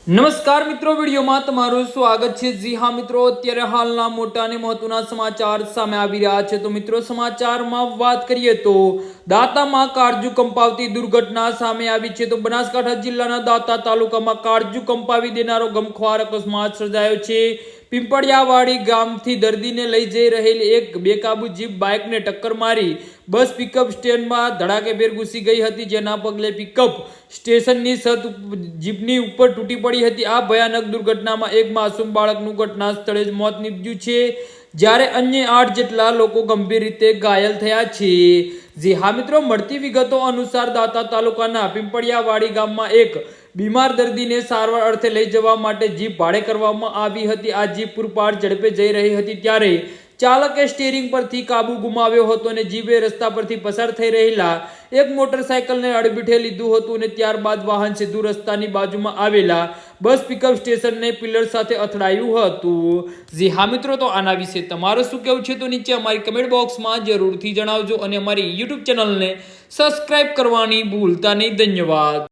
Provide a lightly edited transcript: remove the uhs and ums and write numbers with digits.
નમસ્કાર મિત્રો, વિડીયોમાં તમારું સ્વાગત છે। જી હા મિત્રો, અત્યારે હાલના મોટા અને મહત્વના સમાચાર સામે આવી રહ્યા છે। તો મિત્રો, સમાચારમાં વાત કરીએ તો દાંતામાં કાળજુ કંપાવતી દુર્ઘટના સામે આવી છે। તો બનાસકાંઠા જિલ્લાના દાંતા તાલુકામાં કાળજુ કંપાવી દેનારો ગમખ્વાર અકસ્માત સર્જાયો છે। पिंपड़ियावाड़ी गामथी दर्दीने लई जई रहेली एक बेकाबू जीप बाइकने टक्कर मारी बस पिकअप स्टेन्ड में धड़ाकेभेर घुसी गई हती, जेना पगले पिकअप स्टेशननी छत जीपनी उपर तूटी पड़ी हती। आ भयानक दुर्घटनामां एक मासूम बाळकनुं घटना स्थळे ज मोत निपज्युं छे, ज्यारे अन्य 8 जेटला लोको गंभीर रीते घायल थया छे। जी हाँ मित्रों, मळती विगतो अनुसार दांता तालुकाना पिंपड़ियावाड़ी गाममां एक बीमार दर्दीने सारवार अर्थे लई जवा माटे जीप भाड़े करवामां आवी हती। आ जीप पूरपाट झड़पे जई रही हती त्यारे चालके स्टीयरिंग परथी काबू गुमाव्यो हतो अने जीपे रस्ता परथी पसार थई रहेला एक मोटरसाइकलने अड़बीठे लीधुं हतुं अने त्यारबाद वाहन सीधुं रस्तानी बाजुमां आवेला बस पिकअप स्टेशनने पिलर साथे અથડાયું હતું। જી હા મિત્રો, તો આના વિશે તમારું શું કહેવું છે તો નીચે અમારી કમેન્ટ બોક્સમાં જરૂરથી જણાવજો અને અમારી YouTube ચેનલને સબસ્ક્રાઇબ કરવાની ભૂલતા નહીં। ધન્યવાદ।